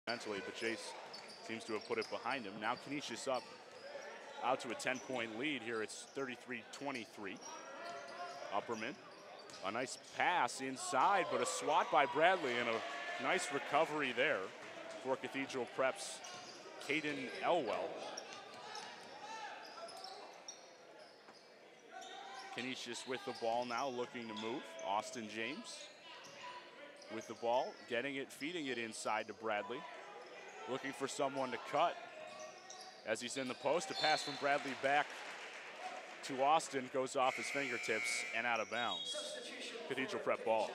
mentally, but Jace seems to have put it behind him. Now Canisius up out to a 10-point lead here. It's 33-23. Upperman, a nice pass inside, but a swat by Bradley and a nice recovery there for Cathedral Prep's Caden Elwell. Canisius with the ball now, looking to move. Austin James with the ball, getting it, feeding it inside to Bradley. Looking for someone to cut as he's in the post. A pass from Bradley back to Austin goes off his fingertips and out of bounds. Cathedral Prep ball.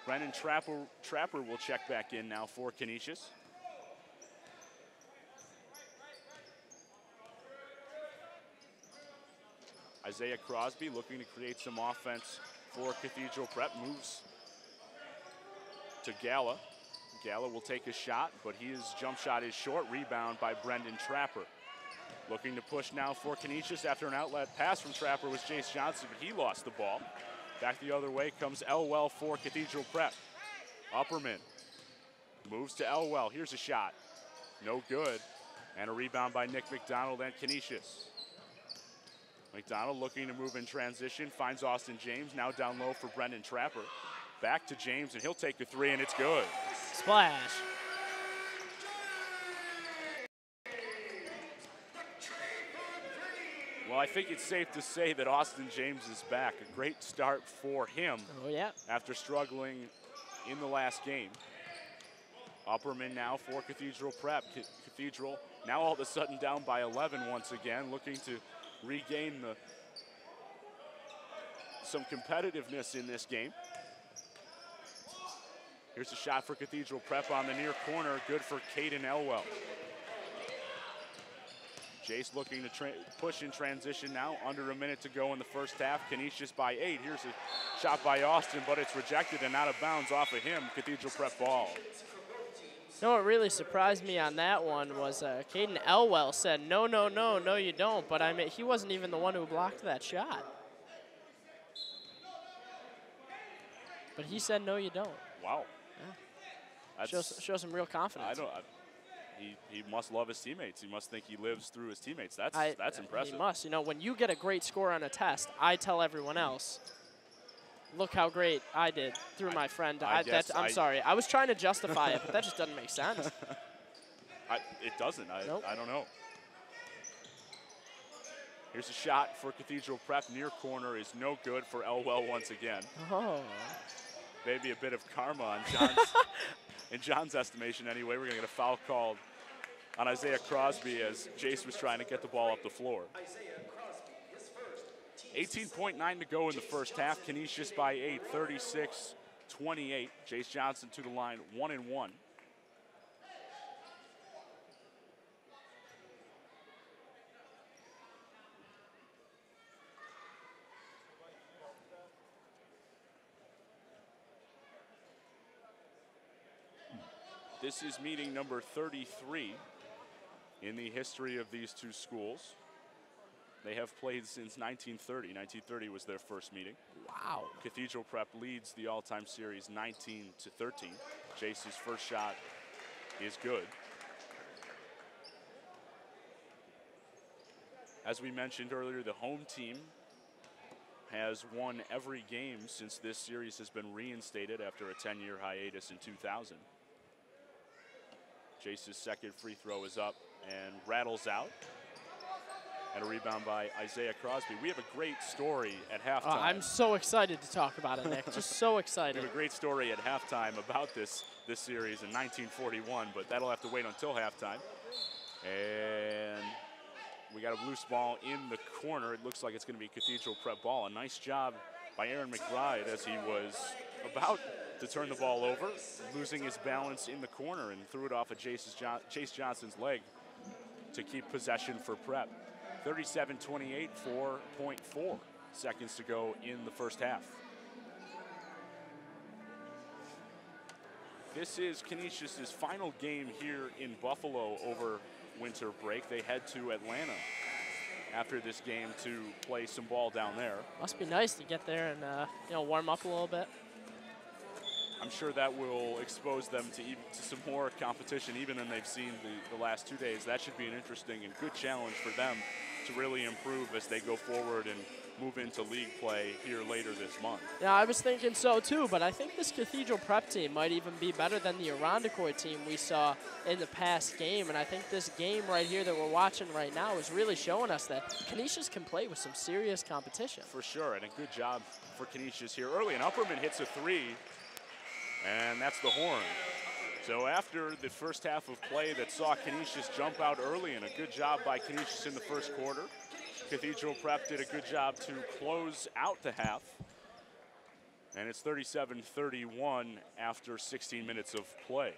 Brendan Trapper will check back in now for Canisius. Isaiah Crosby looking to create some offense for Cathedral Prep. Moves to Gala. Gala will take a shot, but his jump shot is short. Rebound by Brendan Trapper. Looking to push now for Canisius after an outlet pass from Trapper was Jace Johnson, but he lost the ball. Back the other way comes Elwell for Cathedral Prep. Upperman moves to Elwell. Here's a shot. No good. And a rebound by Nick McDonald and Canisius. McDonald looking to move in transition, finds Austin James, now down low for Brendan Trapper. Back to James, and he'll take the three, and it's good. Splash. Well, I think it's safe to say that Austin James is back. A great start for him. Oh, yeah. After struggling in the last game. Upperman now for Cathedral Prep. Cathedral now all of a sudden down by 11 once again, looking to regain some competitiveness in this game. Here's a shot for Cathedral Prep on the near corner, good for Caden Elwell. Jace looking to push in transition now, under a minute to go in the first half. Canisius by 8. Here's a shot by Austin, but it's rejected and out of bounds off of him. Cathedral Prep ball. You know what really surprised me on that one was Caden Elwell said, no, no, no, no, you don't. But I mean, he wasn't even the one who blocked that shot. But he said, no, you don't. Wow. Yeah. Shows some real confidence. He must love his teammates. He must think he lives through his teammates. That's impressive. He must. You know, when you get a great score on a test, I tell everyone else, look how great I did through my friend. I'm sorry. I was trying to justify it, but that just doesn't make sense. It doesn't. Nope. I don't know. Here's a shot for Cathedral Prep. Near corner is no good for Elwell once again. Oh. Maybe a bit of karma on John's, in John's estimation anyway. We're going to get a foul called on Isaiah Crosby as Jace was trying to get the ball up the floor. 18.9 to go in the first half. Canisius by 8, 36-28. Jace Johnson to the line, 1 and 1. This is meeting number 33 in the history of these two schools. They have played since 1930. 1930 was their first meeting. Wow. Cathedral Prep leads the all-time series 19-13. Jace's first shot is good. As we mentioned earlier, the home team has won every game since this series has been reinstated after a 10-year hiatus in 2000. Jace's second free throw is up and rattles out. And a rebound by Isaiah Crosby. We have a great story at halftime. I'm so excited to talk about it, Nick. Just so excited. We have a great story at halftime about this series in 1941, but that'll have to wait until halftime. And we got a loose ball in the corner. It looks like it's going to be Cathedral Prep ball. A nice job by Aaron McBride as he was about to turn the ball over, losing his balance in the corner and threw it off of Chase Johnson's leg to keep possession for Prep. 37-28, 4.4 seconds to go in the first half. This is Canisius' final game here in Buffalo over winter break. They head to Atlanta after this game to play some ball down there. Must be nice to get there and warm up a little bit. I'm sure that will expose them to some more competition even than they've seen the last 2 days. That should be an interesting and good challenge for them to really improve as they go forward and move into league play here later this month. Yeah, I was thinking so too, but I think this Cathedral Prep team might even be better than the Irondequoit team we saw in the past game, and I think this game right here that we're watching right now is really showing us that Canisius can play with some serious competition. For sure, and a good job for Canisius here early, and Upperman hits a three, and that's the horn. So after the first half of play that saw Canisius jump out early, and a good job by Canisius in the first quarter, Cathedral Prep did a good job to close out the half. And it's 37-31 after 16 minutes of play.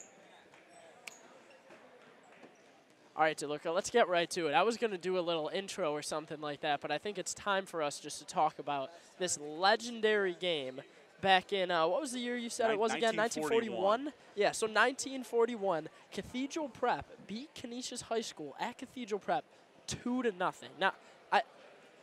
All right, DeLuca, let's get right to it. I was going to do a little intro or something like that, but I think it's time for us just to talk about this legendary game back in, what was the year you said it was again? 1941? Yeah, so 1941, Cathedral Prep beat Canisius High School at Cathedral Prep 2-0. Now,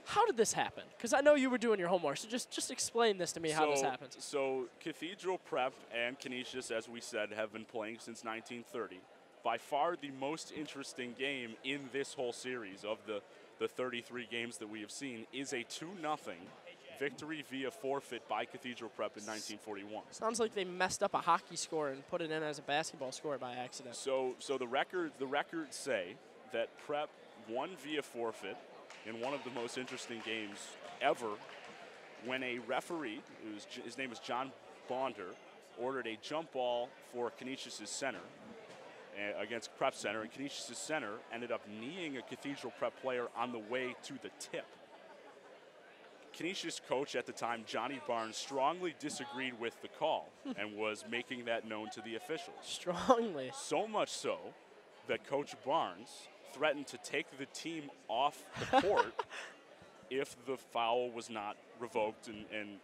how did this happen? Because I know you were doing your homework, so just explain this to me, how this happens. So Cathedral Prep and Canisius, as we said, have been playing since 1930. By far the most interesting game in this whole series of the 33 games that we have seen is a 2-0 victory via forfeit by Cathedral Prep in 1941. Sounds like they messed up a hockey score and put it in as a basketball score by accident. So the records say that Prep won via forfeit in one of the most interesting games ever, when a referee, his name is John Bonder, ordered a jump ball for Canisius' center against Prep center, and Canisius' center ended up kneeing a Cathedral Prep player on the way to the tip. Canisius coach at the time, Johnny Barnes, strongly disagreed with the call and was making that known to the officials. Strongly. So much so that Coach Barnes threatened to take the team off the court if the foul was not revoked and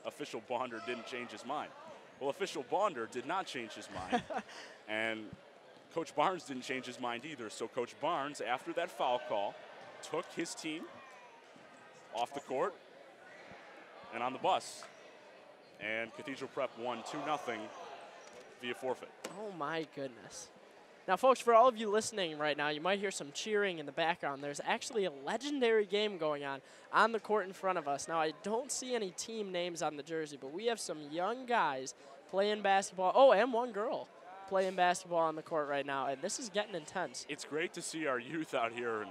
official Bonder didn't change his mind. Well, official Bonder did not change his mind, and Coach Barnes didn't change his mind either. So Coach Barnes, after that foul call, took his team off the court and on the bus, and Cathedral Prep won 2-0 via forfeit. Oh my goodness. Now, folks, for all of you listening right now, you might hear some cheering in the background. There's actually a legendary game going on the court in front of us. Now, I don't see any team names on the jersey, but we have some young guys playing basketball. Oh, and one girl playing basketball on the court right now, and this is getting intense. It's great to see our youth out here and,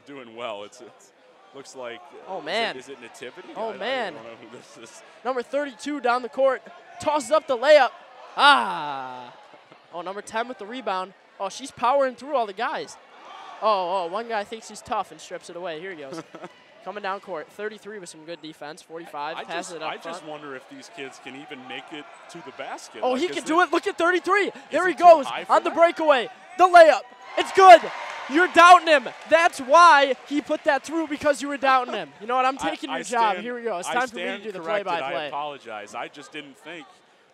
doing well. It's looks like, oh man, is it Nativity? Oh man, I don't know who this is. Number 32 down the court, tosses up the layup. Oh, number 10 with the rebound. Oh, she's powering through all the guys. Oh, one guy thinks he's tough and strips it away. Here he goes. Coming down court. 33 with some good defense. 45, passes it up front. I just wonder if these kids can even make it to the basket. Oh, he can do it. Look at 33. There he goes on the breakaway. The layup. It's good. You're doubting him. That's why he put that through, because you were doubting him. You know what? I'm taking your job. Here we go. It's time for me to do the play-by-play. I apologize. I just didn't think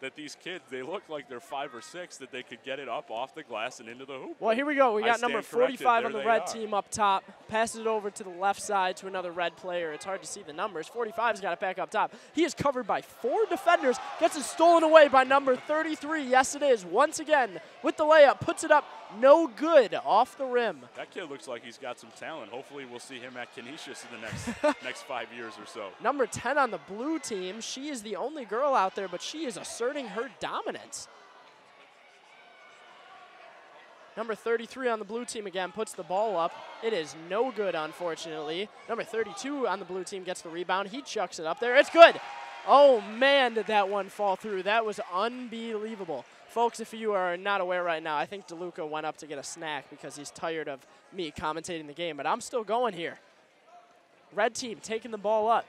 that these kids, they look like they're 5 or 6, that they could get it up off the glass and into the hoop. Well, here we go. We got number 45 on the red team up top. Passes it over to the left side to another red player. It's hard to see the numbers. 45's got it back up top. He is covered by 4 defenders. Gets it stolen away by number 33. Yes, it is. Once again, with the layup, puts it up. No good, off the rim. That kid looks like he's got some talent. Hopefully we'll see him at Canisius in the next 5 years or so. Number 10 on the blue team. She is the only girl out there, but she is asserting her dominance. Number 33 on the blue team again puts the ball up. It is no good, unfortunately. Number 32 on the blue team gets the rebound. He chucks it up there. It's good. Oh, man, did that one fall through. That was unbelievable. Folks, if you are not aware right now, I think DeLuca went up to get a snack because he's tired of me commentating the game, but I'm still going here. Red team taking the ball up.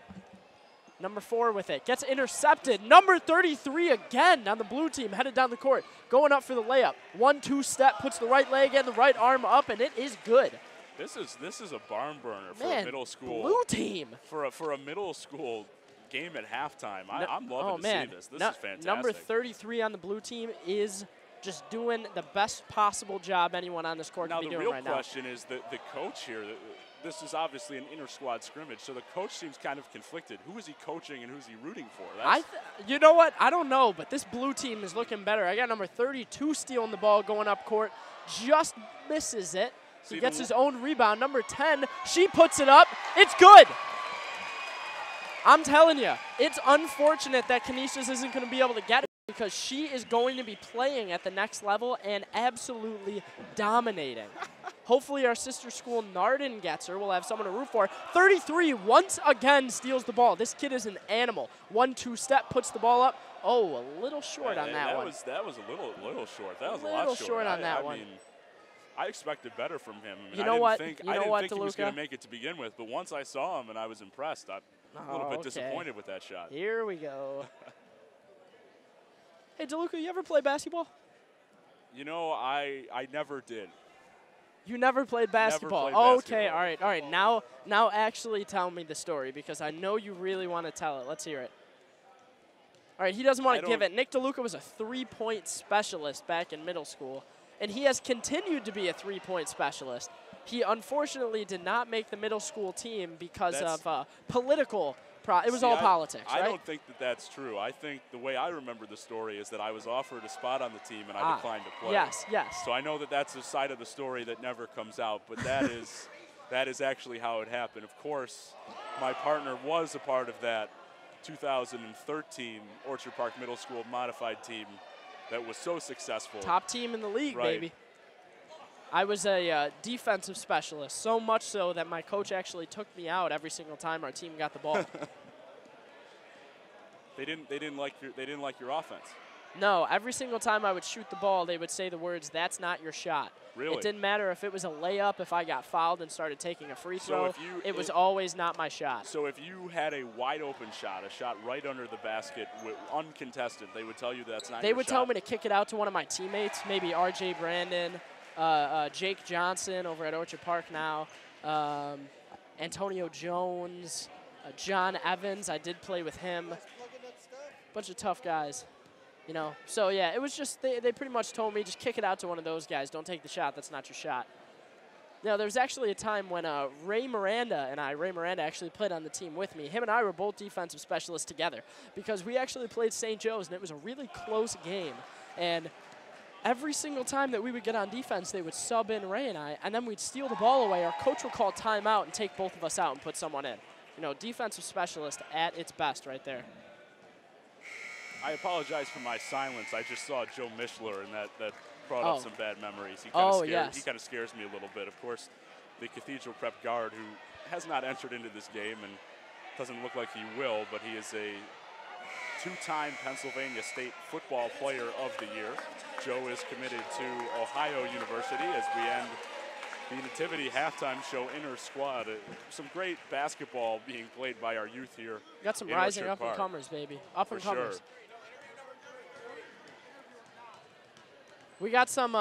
Number 4 with it. Gets intercepted. Number 33 again on the blue team, headed down the court. Going up for the layup. 1-2 step, puts the right leg and the right arm up, and it is good. This is a barn burner for a middle school. Blue team. For a middle school game at halftime. I'm loving to see this. This is fantastic. Number 33 on the blue team is just doing the best possible job anyone on this court can be doing right now. Now, the real question is the coach here. this is obviously an inter-squad scrimmage, so the coach seems kind of conflicted. Who is he coaching and who's he rooting for? You know what? I don't know, but this blue team is looking better. I got number 32 stealing the ball going up court. Just misses it. He gets his own rebound. Number 10, she puts it up. It's good. I'm telling you, it's unfortunate that Canisius isn't going to be able to get it because she is going to be playing at the next level and absolutely dominating. Hopefully our sister school, Nardin, gets her. We'll have someone to root for. 33 once again steals the ball. This kid is an animal. 1-2 step, puts the ball up. Oh, a little short on that one. That was a little short. That was a lot short. A little short on that one. I mean, I expected better from him. You know what? I didn't think he was going to make it to begin with, but once I saw him and I was impressed, I'm a little bit disappointed with that shot. Here we go. Hey, DeLuca, you ever play basketball? You know, I never did. You never played basketball? Never played okay, basketball. all right. Now actually tell me the story because I know you really want to tell it. Let's hear it. All right, he doesn't want to give it. Nick DeLuca was a three-point specialist back in middle school, and he has continued to be a three-point specialist. He unfortunately did not make the middle school team because of political it was all politics, right? I don't think that that's true. I think the way I remember the story is that I was offered a spot on the team and I declined to play. Yes. So I know that that's a side of the story that never comes out, but that is actually how it happened. Of course, my partner was a part of that 2013 Orchard Park Middle School modified team that was so successful. Top team in the league, baby. I was a defensive specialist, so much so that my coach actually took me out every single time our team got the ball. They didn't like your offense. No, every single time I would shoot the ball, they would say the words, "That's not your shot." Really? It didn't matter if it was a layup, if I got fouled and started taking a free throw. It was always not my shot. So if you had a wide open shot, a shot right under the basket, uncontested, they would tell you that's not your shot? They would tell me to kick it out to one of my teammates, maybe R.J. Brandon, Jake Johnson over at Orchard Park now, Antonio Jones, John Evans. I did play with him. Bunch of tough guys, you know. So, yeah, it was just they pretty much told me just kick it out to one of those guys. Don't take the shot. That's not your shot. Now, there was actually a time when Ray Miranda actually played on the team with me. Him and I were both defensive specialists together because we actually played St. Joe's, and it was a really close game. And every single time that we would get on defense, they would sub in Ray and I, and then we'd steal the ball away. Our coach would call timeout and take both of us out and put someone in. You know, defensive specialist at its best right there. I apologize for my silence. I just saw Joe Mishler, and that brought up some bad memories. He kind of scares me a little bit. Of course, the Cathedral Prep guard who has not entered into this game and doesn't look like he will, but he is a two-time Pennsylvania State Football Player of the Year. Joe is committed to Ohio University as we end the Nativity halftime show inter-squad. Some great basketball being played by our youth here. Got some rising up-and-comers, baby. Up-and-comers. Sure. We got some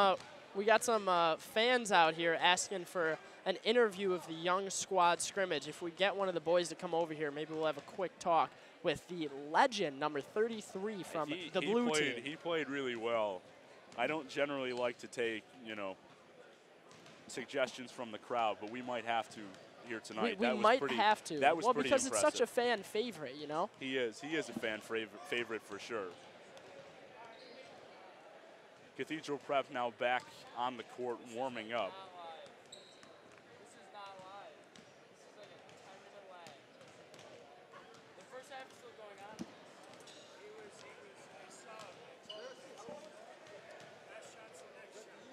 fans out here asking for an interview of the young squad scrimmage. If we get one of the boys to come over here, maybe we'll have a quick talk with the legend, number 33 from the blue team. He played really well. I don't generally like to take, you know, suggestions from the crowd, but we might have to here tonight. We might have to. That was well, pretty because impressive. It's such a fan favorite, you know? He is a fan favorite for sure. Cathedral Prep now back on the court warming up. This is not live. This is like a 10-minute lag. The first half is still going on. I saw it. Best shots the next shot.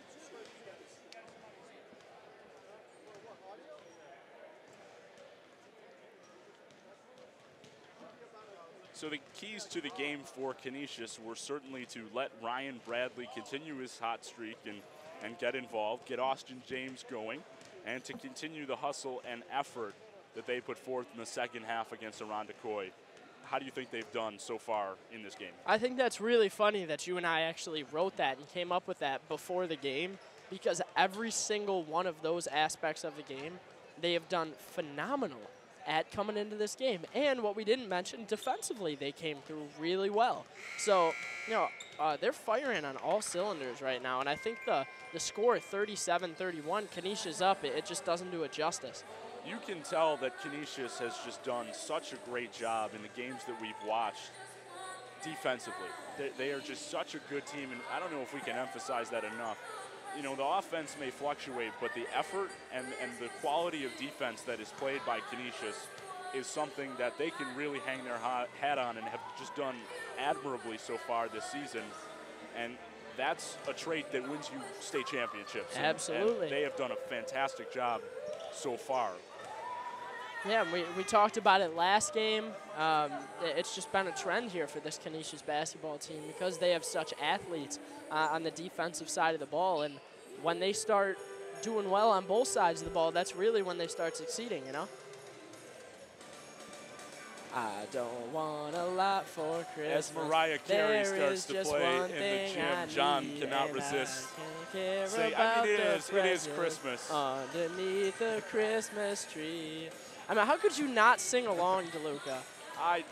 So the keys to the game for Canisius were certainly to let Ryan Bradley continue his hot streak and get involved, get Austin James going, and to continue the hustle and effort that they put forth in the second half against Irondequoit. How do you think they've done so far in this game? I think that's really funny that you and I actually wrote that and came up with that before the game, because every single one of those aspects of the game, they have done phenomenal at coming into this game. And what we didn't mention, defensively, they came through really well. So, you know, they're firing on all cylinders right now. And I think the score 37-31, Canisius up, it just doesn't do it justice. You can tell that Canisius has just done such a great job in the games that we've watched defensively. They are just such a good team, and I don't know if we can emphasize that enough. You know, the offense may fluctuate, but the effort and the quality of defense that is played by Canisius is something that they can really hang their hat on and have just done admirably so far this season. And that's a trait that wins you state championships. Absolutely. And they have done a fantastic job so far. Yeah, we talked about it last game. It's just been a trend here for this Canisius basketball team because they have such athletes on the defensive side of the ball. And when they start doing well on both sides of the ball, that's really when they start succeeding, you know? I don't want a lot for Christmas. As Mariah Carey starts to play in the gym, John cannot resist. Say, I mean, it is Christmas. Underneath the Christmas tree. I mean, how could you not sing along, DeLuca? I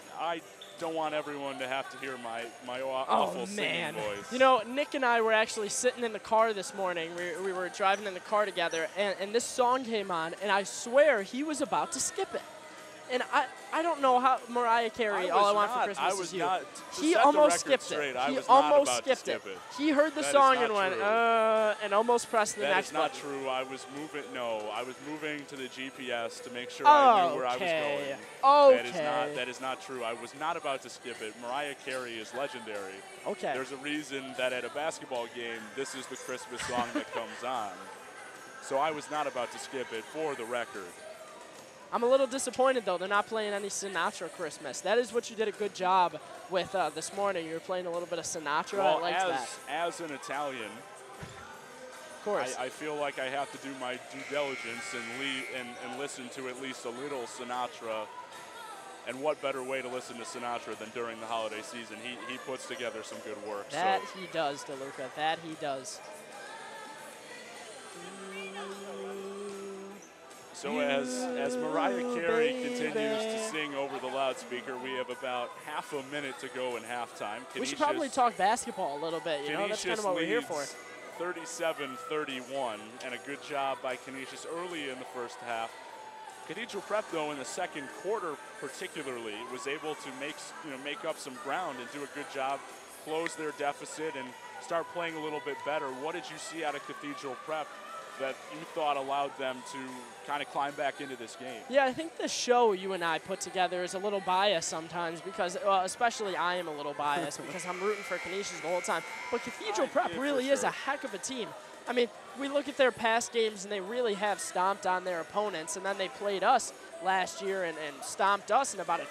don't want everyone to have to hear my awful singing voice. You know, Nick and I were actually sitting in the car this morning. We were driving in the car together, and this song came on, and I swear he was about to skip it. And I don't know how Mariah Carey, All I Want for Christmas Is You. He almost skipped it. He almost skipped it. He heard the song and went, and almost pressed the next button. That is not true. I was moving to the GPS to make sure I knew where I was going. Okay. That is not true. I was not about to skip it. Mariah Carey is legendary. Okay. There's a reason that at a basketball game, this is the Christmas song that comes on. So I was not about to skip it, for the record. I'm a little disappointed, though. They're not playing any Sinatra Christmas. That is what you did a good job with this morning. You were playing a little bit of Sinatra. Well, I liked that. As an Italian, of course. I feel like I have to do my due diligence and listen to at least a little Sinatra. And what better way to listen to Sinatra than during the holiday season? He puts together some good work. That he does, DeLuca. That he does. So as Mariah Carey continues to sing over the loudspeaker, we have about half a minute to go in halftime. We should probably talk basketball a little bit. You know, that's kind of what we're here for. 37-31, and a good job by Canisius early in the first half. Cathedral Prep, though, in the second quarter particularly, was able to make up some ground and do a good job, close their deficit, and start playing a little bit better. What did you see out of Cathedral Prep that you thought allowed them to kind of climb back into this game? Yeah, I think the show you and I put together is a little biased sometimes because, well, especially I am a little biased because I'm rooting for Canisius the whole time. But Cathedral Prep really is a heck of a team. I mean, we look at their past games and they really have stomped on their opponents, and then they played us last year and stomped us in about a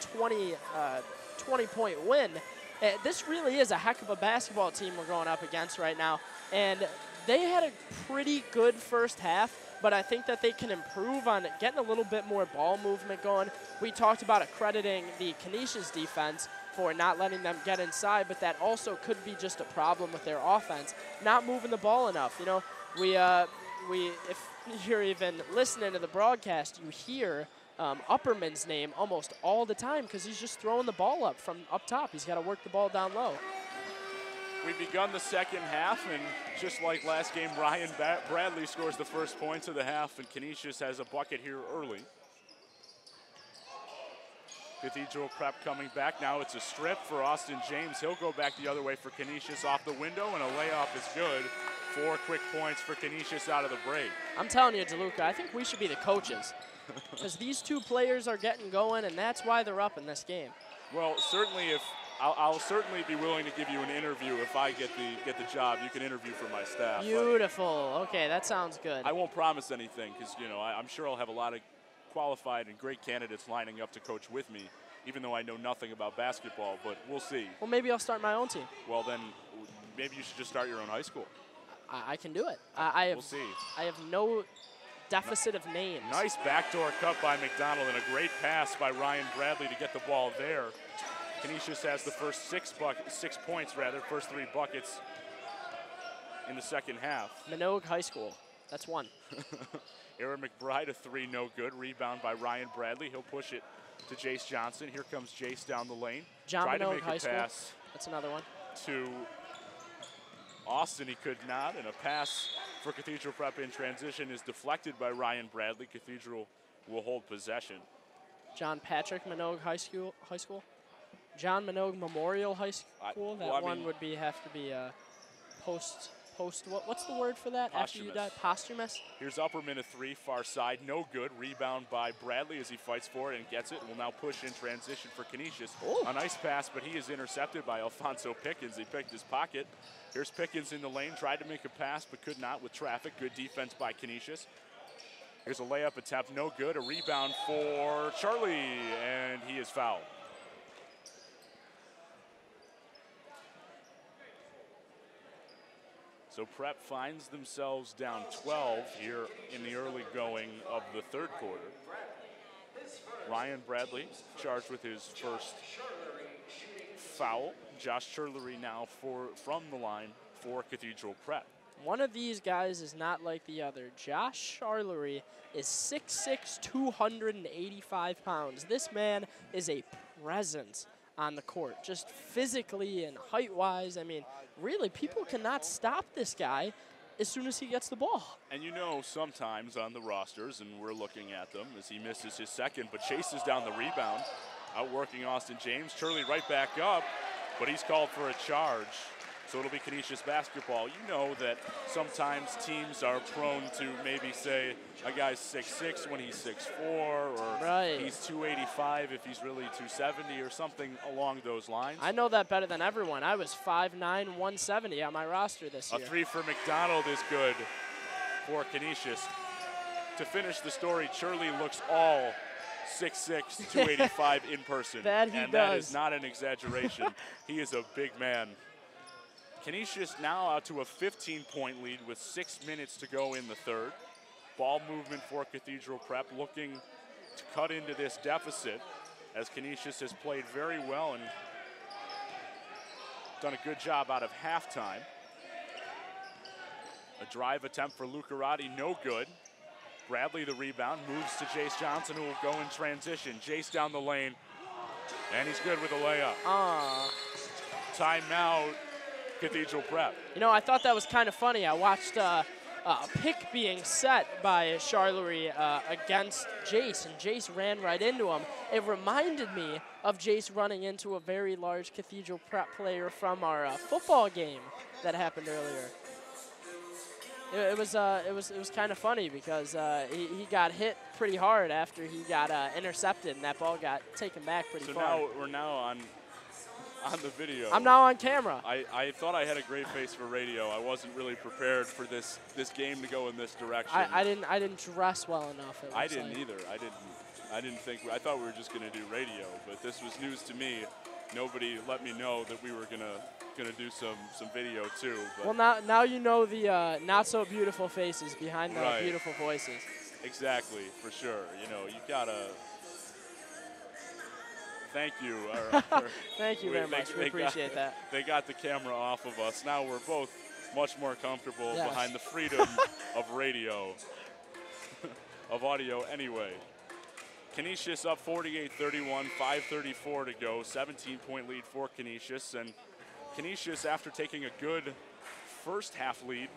20-point win. This really is a heck of a basketball team we're going up against right now. And they had a pretty good first half, but I think that they can improve on getting a little bit more ball movement going. We talked about accrediting the Canisius defense for not letting them get inside, but that also could be just a problem with their offense, not moving the ball enough. You know, if you're even listening to the broadcast, you hear Upperman's name almost all the time because he's just throwing the ball up from up top. He's got to work the ball down low. We've begun the second half, and just like last game, Ryan Bradley scores the first points of the half, and Canisius has a bucket here early. Cathedral Prep coming back. Now it's a strip for Austin James. He'll go back the other way for Canisius off the window, and a layup is good. 4 quick points for Canisius out of the break. I'm telling you, DeLuca, I think we should be the coaches because these two players are getting going, and that's why they're up in this game. Well, certainly I'll certainly be willing to give you an interview if I get the job. You can interview for my staff. Beautiful. Okay, that sounds good. I won't promise anything because, you know, I'm sure I'll have a lot of qualified and great candidates lining up to coach with me, even though I know nothing about basketball, but we'll see. Well, maybe I'll start my own team. Well, then maybe you should just start your own high school. I can do it. We'll see. I have no deficit of names. Nice backdoor cut by McDonald and a great pass by Ryan Bradley to get the ball there. Canisius has the first 6 points, first 3 buckets in the second half. Minogue High School. That's 1. Aaron McBride, a 3, no good. Rebound by Ryan Bradley. He'll push it to Jace Johnson. Here comes Jace down the lane. John Tried Minogue to make High a pass. School. That's another one. To Austin, he could not, and a pass for Cathedral Prep in transition is deflected by Ryan Bradley. Cathedral will hold possession. John Patrick Minogue High School. John Minogue Memorial High School. That one would have to be post. What's the word for that? Posthumous. After you die, posthumous. Here's Upperman, a three, far side, no good. Rebound by Bradley as he fights for it and gets it. Will now push in transition for Canisius. Ooh. A nice pass, but he is intercepted by Alfonso Pickens. He picked his pocket. Here's Pickens in the lane, tried to make a pass, but could not with traffic. Good defense by Canisius. Here's a layup attempt, no good. A rebound for Charlie, and he is fouled. So Prep finds themselves down 12 here in the early going of the third quarter. Ryan Bradley charged with his first foul. Josh Churlery now from the line for Cathedral Prep. One of these guys is not like the other. Josh Charlery is 6'6", 285 pounds. This man is a presence on the court, just physically and height-wise. I mean, really, people cannot stop this guy as soon as he gets the ball. And you know, sometimes on the rosters, and we're looking at them as he misses his second, but chases down the rebound, outworking Austin James. Churley right back up, but he's called for a charge. So it'll be Canisius basketball. You know that sometimes teams are prone to maybe say a guy's 6'6" when he's 6'4", or right. He's 285 if he's really 270 or something along those lines. I know that better than everyone. I was 5'9", 170 on my roster this year. A three for McDonald is good for Canisius. To finish the story, Churley looks all 6'6", 285 in person. That he and does. That is not an exaggeration. He is a big man. Canisius now out to a 15-point lead with 6 minutes to go in the third. Ball movement for Cathedral Prep, looking to cut into this deficit as Canisius has played very well and done a good job out of halftime. A drive attempt for Lucarati, no good. Bradley the rebound, moves to Jace Johnson, who will go in transition. Jace down the lane, and he's good with a layup. Timeout, Cathedral Prep. You know, I thought that was kind of funny. I watched a pick being set by Charlery against Jace, and Jace ran right into him. It reminded me of Jace running into a very large Cathedral Prep player from our football game that happened earlier. It was kind of funny because he got hit pretty hard after he got intercepted, and that ball got taken back pretty far. So now we're now on the video. I'm now on camera. I thought I had a great face for radio. I wasn't really prepared for this game to go in this direction. I didn't dress well enough. I didn't either. I didn't think. I thought we were just going to do radio, but this was news to me. Nobody let me know that we were gonna do some video too. But well, now you know the not so beautiful faces behind the right. beautiful voices. Exactly, for sure. You know, you gotta. Thank you. Thank you very much. We appreciate that. They got the camera off of us. Now we're both much more comfortable yes. behind the freedom of radio, of audio anyway. Canisius up 48-31, 5:34 to go, 17-point lead for Canisius. And Canisius, after taking a good first half lead,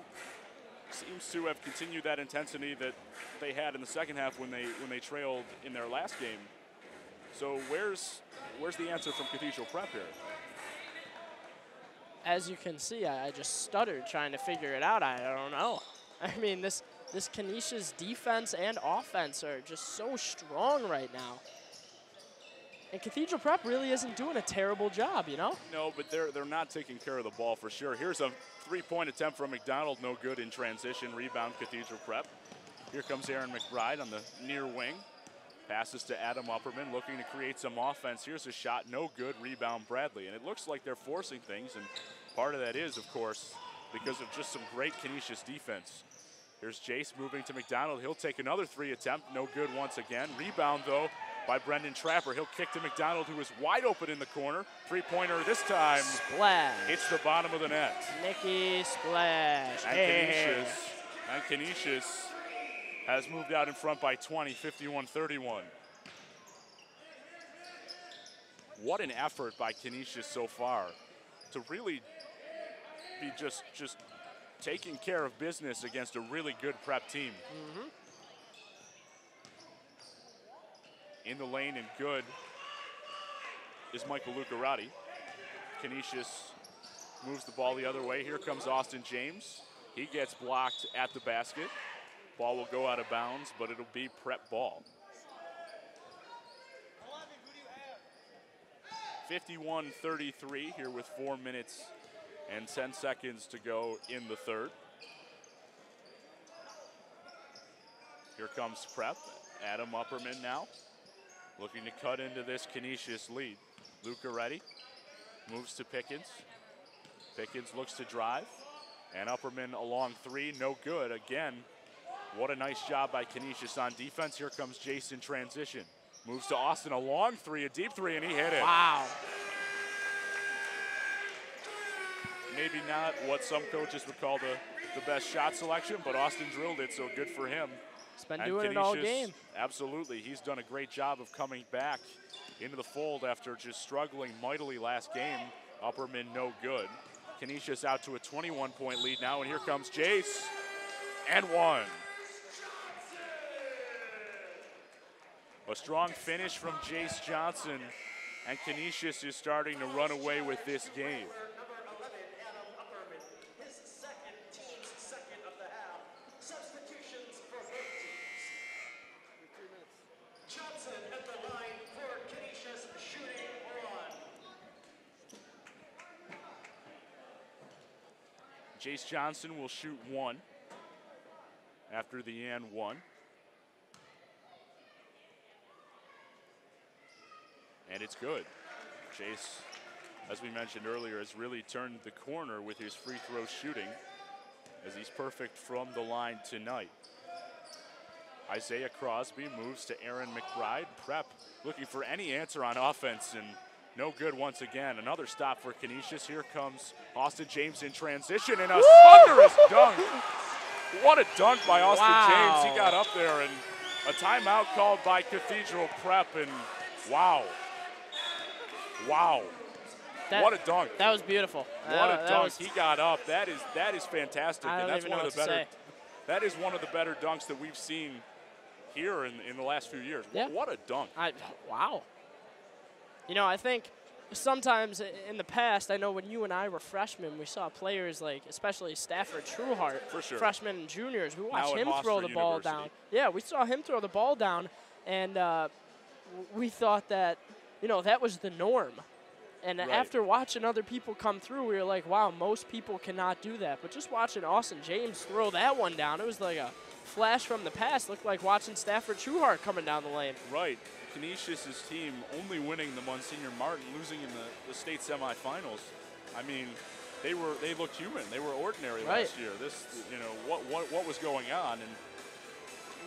seems to have continued that intensity that they had in the second half when they trailed in their last game. So where's the answer from Cathedral Prep here? As you can see, I just stuttered trying to figure it out. I don't know. I mean, this Canisius defense and offense are just so strong right now. And Cathedral Prep really isn't doing a terrible job, you know? No, but they're not taking care of the ball for sure. Here's a three-point attempt from McDonald, no good in transition. Rebound Cathedral Prep. Here comes Aaron McBride on the near wing. Passes to Adam Upperman, looking to create some offense. Here's a shot, no good. Rebound Bradley. And it looks like they're forcing things, and part of that is, of course, because of just some great Canisius defense. Here's Jace moving to McDonald. He'll take another three attempt, no good once again. Rebound, though, by Brendan Trapper. He'll kick to McDonald, who is wide open in the corner. Three-pointer this time. Splash. Hits the bottom of the net. Nicky Splash. And Canisius has moved out in front by 20, 51-31. What an effort by Canisius so far to really be just taking care of business against a really good Prep team. in the lane and good is Michael Lucarati. Canisius moves the ball the other way. Here comes Austin James. He gets blocked at the basket. Ball will go out of bounds, but it'll be Prep ball. 51-33 here with 4 minutes and 10 seconds to go in the third. Here comes Prep. Adam Upperman now looking to cut into this Canisius lead. Lucarati moves to Pickens. Pickens looks to drive. And Upperman along three, no good. Again, what a nice job by Canisius on defense. Here comes Jason transition. Moves to Austin, a long three, a deep three, and he hit it. Wow. Maybe not what some coaches would call the best shot selection, but Austin drilled it, so good for him. He's been doing it all game. Absolutely. He's done a great job of coming back into the fold after just struggling mightily last game. Upperman no good. Canisius out to a 21-point lead now, and here comes Jace, and one. A strong finish from Jace Johnson, and Canisius is starting to run away with this game. Jace Johnson will shoot one after the and one. And it's good. Jace, as we mentioned earlier, has really turned the corner with his free throw shooting as he's perfect from the line tonight. Isaiah Crosby moves to Aaron McBride. Prep looking for any answer on offense, and no good once again. Another stop for Canisius. Here comes Austin James in transition, and a thunderous dunk. What a dunk by Austin James. He got up there, and a timeout called by Cathedral Prep, and wow. Wow. What a dunk. That was beautiful. What a dunk. He got up. That is fantastic. I don't that's even know what to say. That is one of the better dunks that we've seen here in the last few years. Yeah. What a dunk. Wow. You know, I think sometimes in the past, I know when you and I were freshmen, we saw players like, especially Stafford Trueheart, for sure, freshmen and juniors, we watched him Hofstra throw the ball University. down. Yeah, we saw him throw the ball down, and we thought that, you know, that was the norm. And right. After watching other people come through, we were like, wow, most people cannot do that. But just watching Austin James throw that one down, it was like a flash from the past. Looked like watching Stafford Trueheart coming down the lane. Right. Canisius' team only winning the Monsignor Martin, losing in the state semifinals. I mean, they looked human. They were ordinary last year. This, you know, what was going on, and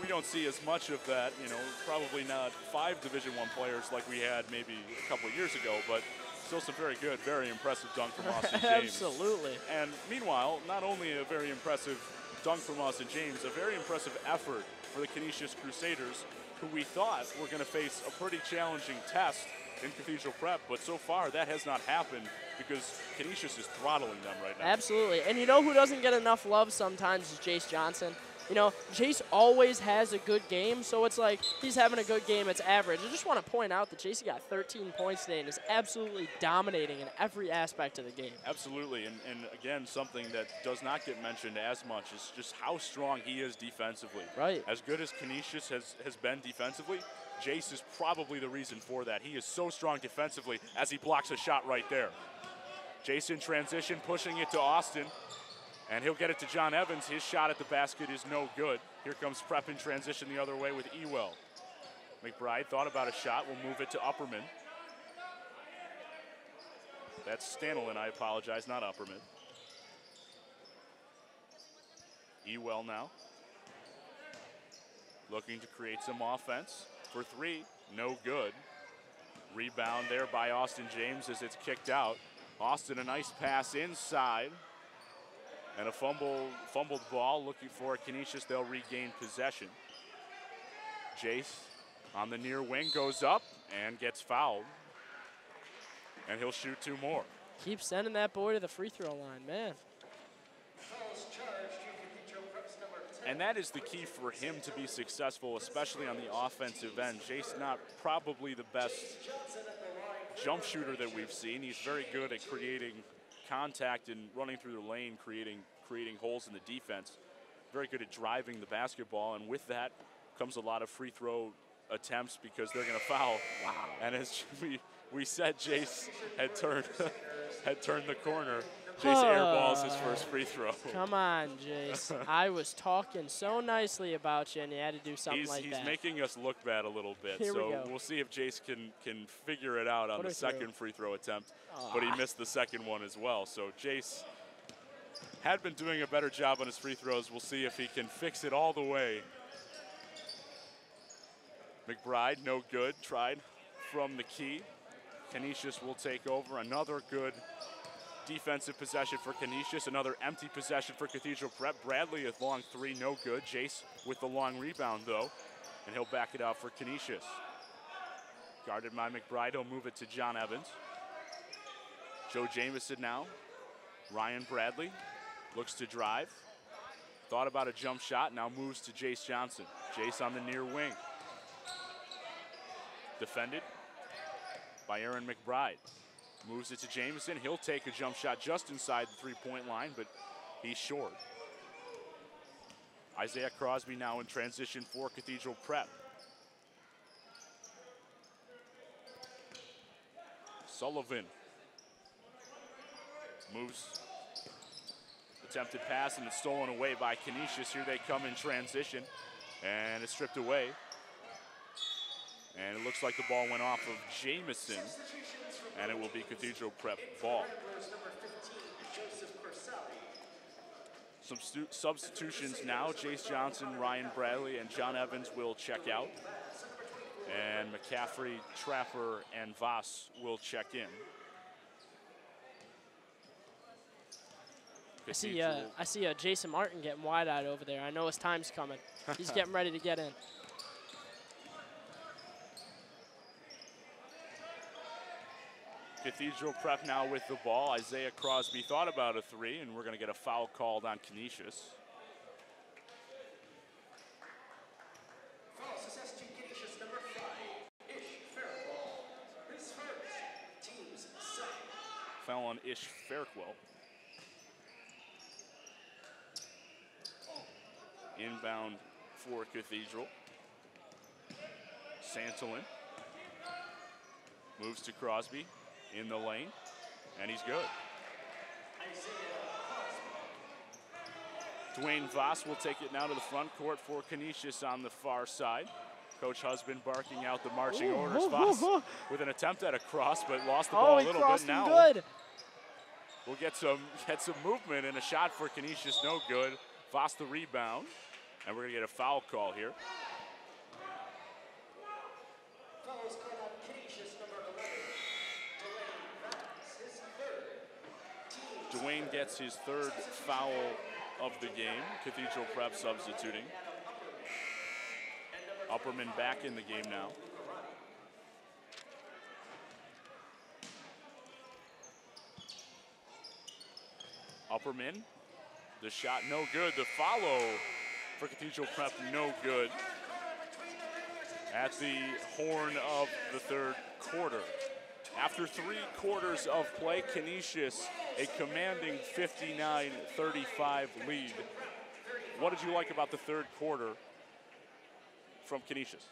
we don't see as much of that. You know, probably not 5 Division I players like we had maybe a couple of years ago, but still some very good, very impressive dunk from Austin James. Absolutely. And meanwhile, not only a very impressive dunk from Austin James, a very impressive effort for the Canisius Crusaders, who we thought were going to face a pretty challenging test in Cathedral Prep, but so far that has not happened because Canisius is throttling them right now. Absolutely. And you know who doesn't get enough love sometimes is Jace Johnson. You know, Jace always has a good game, so it's like he's having a good game, it's average. I just want to point out that Jace got 13 points today and is absolutely dominating in every aspect of the game. Absolutely, and again, something that does not get mentioned as much is just how strong he is defensively. Right. As good as Canisius has been defensively, Jace is probably the reason for that. He is so strong defensively as he blocks a shot right there. Jace in transition, pushing it to Austin. And he'll get it to John Evans. His shot at the basket is no good. Here comes Prep in transition the other way with Ewell. McBride thought about a shot. We'll move it to Upperman. That's Stanlin, I apologize, not Upperman. Ewell now. Looking to create some offense. For 3, no good. Rebound there by Austin James as it's kicked out. Austin, a nice pass inside. And a fumbled ball looking for Canisius. They'll regain possession. Jace on the near wing goes up and gets fouled. And he'll shoot 2 more. Keep sending that boy to the free throw line, man. Fouls charged to Cathedral Prep's number 10, And that is the key for him to be successful, especially on the offensive end. Jace not probably the best jump shooter that we've seen. He's very good at creating contact and running through the lane, creating holes in the defense. Very good at driving the basketball, and with that comes a lot of free throw attempts because they're going to foul. Wow. And as we said, Jace had turned the corner. Jace airballs his first free throw. Come on, Jace. I was talking so nicely about you, and you had to do something like that. He's making us look bad a little bit. Here we go. We'll see if Jace can figure it out on the second free throw attempt. But he missed the second one as well. So Jace had been doing a better job on his free throws. We'll see if he can fix it all the way. McBride, no good. Tried from the key. Canisius will take over. Another good defensive possession for Canisius. Another empty possession for Cathedral Prep. Bradley with long three, no good. Jace with the long rebound, though, and he'll back it out for Canisius. Guarded by McBride. He'll move it to John Evans. Joe Jamison now. Ryan Bradley looks to drive. Thought about a jump shot. Now moves to Jace Johnson. Jace on the near wing. Defended by Aaron McBride. Moves it to Jamison. He'll take a jump shot just inside the three-point line, but he's short. Isaiah Crosby now in transition for Cathedral Prep. Sullivan moves. Attempted pass, and it's stolen away by Canisius. Here they come in transition, and it's stripped away. And it looks like the ball went off of Jamison, and it will be Cathedral Prep ball. Some substitutions now. Jace Johnson, Ryan Bradley, and John Evans will check out. And McCaffrey, Trapper, and Voss will check in. I see Jason Martin getting wide-eyed over there. I know his time's coming. He's getting ready to get in. Cathedral Prep now with the ball. Isaiah Crosby thought about a three, and we're going to get a foul called on Canisius. Foul assessed to Canisius number 5, Ish Fairwell. His first, team's second. Foul on Ish Fairwell. Inbound for Cathedral. Santolin moves to Crosby in the lane, and he's good. Dwayne Voss will take it now to the front court for Canisius on the far side. Coach Husband barking out the marching orders. Voss with an attempt at a cross, but lost the ball a little bit now. Good. We'll get some movement, and a shot for Canisius, no good. Voss the rebound, and we're gonna get a foul call here. Fouls called on Canisius number 11, Dwayne Vass, his third. Dwayne gets his third foul of the game. Cathedral Prep substituting. Upperman back in the game now. Upperman, the shot no good. The follow for Cathedral Prep no good. At the horn of the third quarter. After 3 quarters of play, Canisius a commanding 59-35 lead. What did you like about the third quarter from Canisius?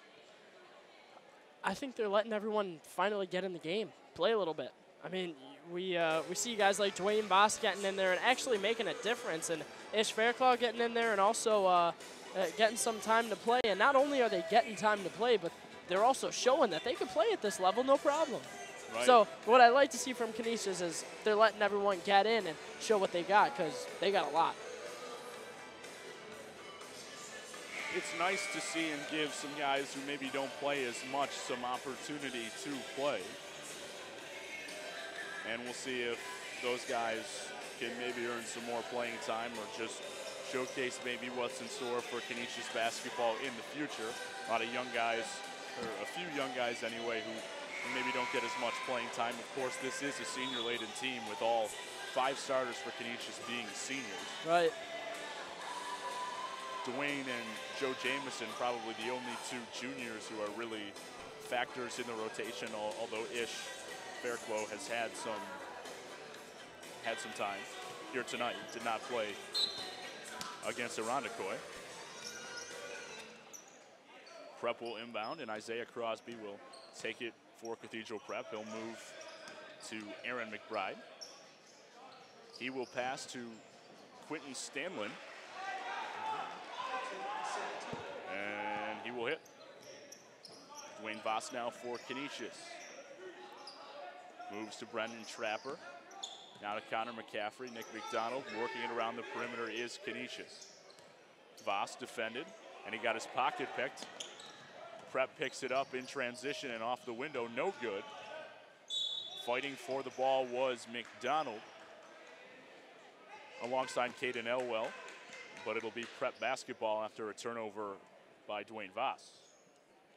I think they're letting everyone finally get in the game, play a little bit. I mean, we see guys like Dwayne Voss getting in there and actually making a difference, and Ish Fairclaw getting in there and also getting some time to play. And not only are they getting time to play, but they're also showing that they can play at this level, no problem. Right. So what I like to see from Canisius is they're letting everyone get in and show what they got, because they got a lot. It's nice to see and give some guys who maybe don't play as much some opportunity to play. And we'll see if those guys can maybe earn some more playing time or just showcase maybe what's in store for Canisius basketball in the future. A lot of young guys, or a few young guys anyway, who maybe don't get as much playing time. Of course, this is a senior-laden team with all 5 starters for Canisius being seniors. Right. Dwayne and Joe Jamison, probably the only two juniors who are really factors in the rotation, although Ish Fairclough has had some time here tonight. Did not play against Irondequoit. Prep will inbound, and Isaiah Crosby will take it for Cathedral Prep. He'll move to Aaron McBride. He will pass to Quentin Stanlin. And he will hit. Dwayne Voss now for Canisius. Moves to Brendan Trapper. Now to Connor McCaffrey. Nick McDonald working it around the perimeter is Canisius. Voss defended, and he got his pocket picked. Prep picks it up in transition and off the window, no good. Fighting for the ball was McDonald alongside Caden Elwell, but it'll be Prep basketball after a turnover by Dwayne Voss.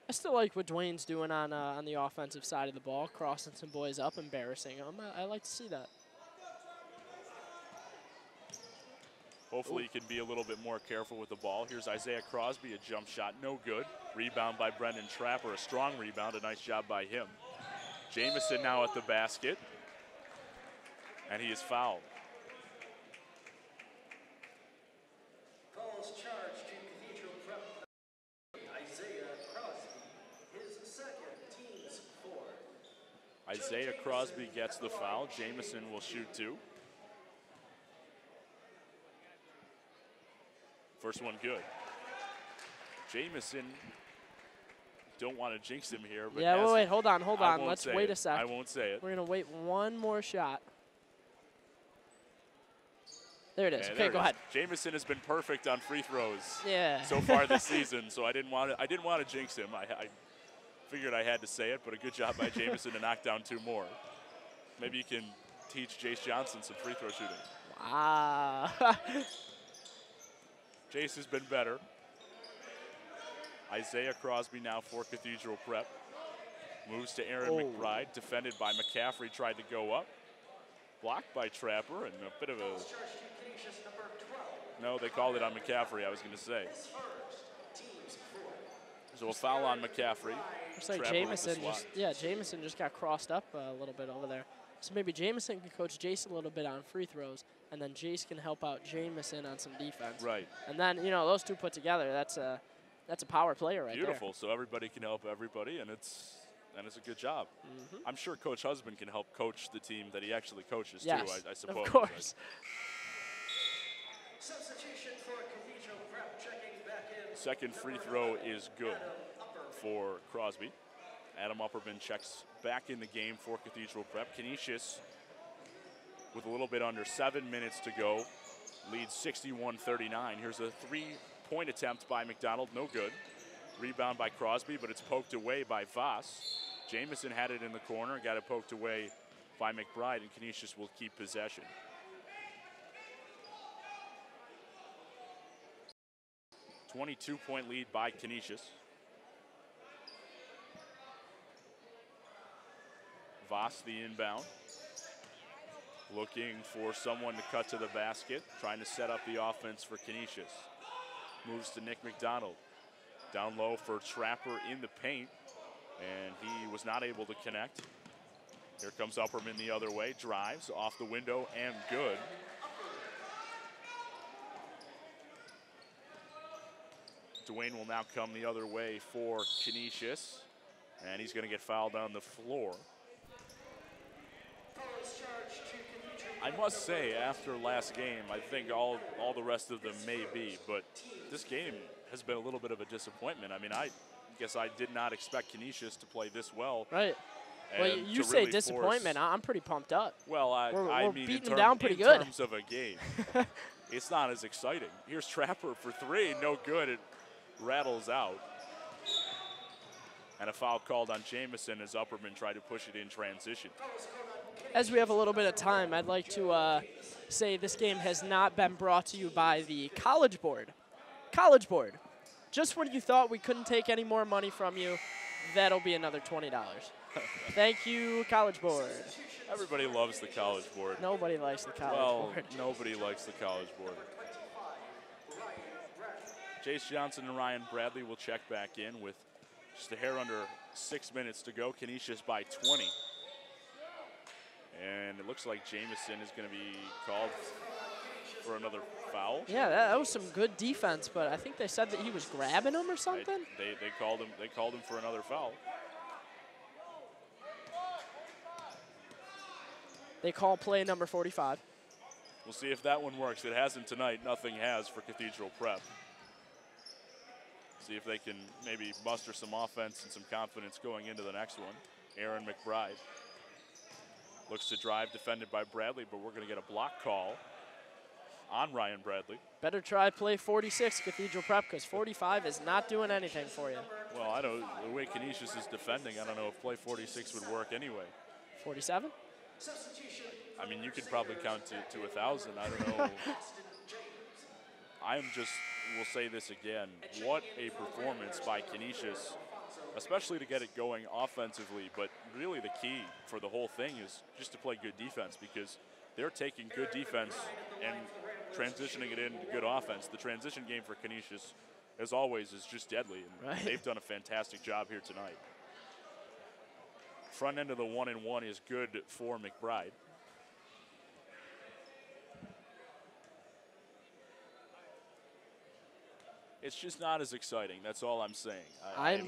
I still like what Dwayne's doing on the offensive side of the ball, crossing some boys up, embarrassing them. I like to see that. Hopefully he can be a little bit more careful with the ball. Here's Isaiah Crosby, a jump shot, no good. Rebound by Brendan Trapper, a strong rebound, a nice job by him. Jamison now at the basket, and he is fouled. Fouls charged to Cathedral Prep. Isaiah Crosby, his second, team's fourth. Isaiah Crosby gets the foul. Jamison will shoot two. First one good. Jamison, don't want to jinx him here, but yeah, wait, hold on. Let's wait a sec. I won't say it. We're gonna wait one more shot. There it is. Yeah, okay, go ahead. Jamison has been perfect on free throws so far this season, so I didn't want to jinx him. I figured I had to say it, but a good job by Jamison to knock down two more. Maybe you can teach Jace Johnson some free throw shooting. Wow. Jace has been better. Isaiah Crosby now for Cathedral Prep. Moves to Aaron McBride, defended by McCaffrey, tried to go up. Blocked by Trapper, and a bit of a... No, they called it on McCaffrey, I was going to say. So a foul on McCaffrey. Looks like Jamison just got crossed up a little bit over there. So maybe Jamison can coach Jace a little bit on free throws, and then Jace can help out Jamison on some defense. Right. And then, those two put together, that's a power player right Beautiful. there. So everybody can help everybody, and it's a good job. I'm sure Coach Husband can help coach the team that he actually coaches too, I suppose. Of course. Substitution for Cathedral Prep, checking back in. Second free throw is good for Crosby. Adam Upperman checks back in the game for Cathedral Prep. Canisius, with a little bit under 7 minutes to go, leads 61-39. Here's a three-point attempt by McDonald, no good. Rebound by Crosby, but it's poked away by Voss. Jamison had it in the corner, got it poked away by McBride, and Canisius will keep possession. A 22-point lead by Canisius. Voss the inbound. Looking for someone to cut to the basket, trying to set up the offense for Canisius. Moves to Nick McDonald. Down low for Trapper in the paint, and he was not able to connect. Here comes Upperman the other way, drives off the window and good. Dwayne will now come the other way for Canisius, and he's going to get fouled on the floor. I must say, after last game, I think all the rest of them may be, but this game has been a little bit of a disappointment. I mean, I guess I did not expect Canisius to play this well. Right. Well, you say really disappointment. I'm pretty pumped up. Well, I mean, beating them down pretty good. In terms of a game, it's not as exciting. Here's Trapper for three, no good. It rattles out. And a foul called on Jamison as Upperman tried to push it in transition. As we have a little bit of time, I'd like to say this game has not been brought to you by the College Board. College Board. Just when you thought we couldn't take any more money from you, that'll be another $20. Thank you, College Board. Everybody loves the College Board. Nobody likes the College Board. Nobody likes the College Board. Jace Johnson and Ryan Bradley will check back in with just a hair under 6 minutes to go. Canisius by 20. And it looks like Jamison is going to be called for another foul. Yeah, that was some good defense, but I think they said that he was grabbing him or something. They called him. They called him for another foul. They call play number 45. We'll see if that one works. It hasn't tonight. Nothing has for Cathedral Prep. See if they can maybe muster some offense and some confidence going into the next one. Aaron McBride looks to drive, defended by Bradley, but we're going to get a block call on Ryan Bradley. Better try play 46, Cathedral Prep, because 45 is not doing anything for you. Well, I know the way Canisius is defending, I don't know if play 46 would work anyway. 47? I mean, you could probably count to 1,000. I don't know. We'll say this again. What a performance by Canisius, especially to get it going offensively. But really the key for the whole thing is just to play good defense, because they're taking good defense and transitioning it into good offense. The transition game for Canisius, as always, is just deadly. And right. They've done a fantastic job here tonight. Front end of the 1-and-1 is good for McBride. It's just not as exciting. That's all I'm saying. I'm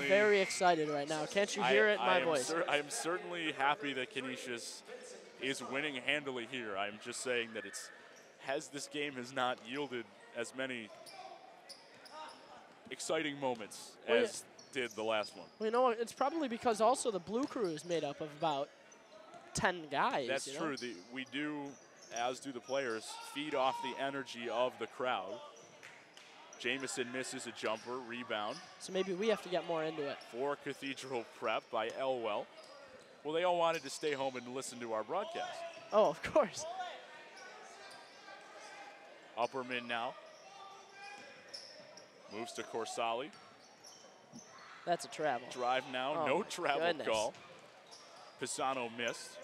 very excited right now. Can't you hear it in my voice? I am certainly happy that Canisius is winning handily here. I'm just saying that this game has not yielded as many exciting moments as did the last one. Well, you know what? It's probably because also the Blue Crew is made up of about 10 guys. That's true. We do, as do the players, feed off the energy of the crowd. Jamison misses a jumper, rebound. So maybe we have to get more into it. For Cathedral Prep by Elwell. Well, they all wanted to stay home and listen to our broadcast. Oh, of course. Upperman now. Moves to Corsali. That's a travel. Drive now, oh, no travel goodness. call. Pisano missed.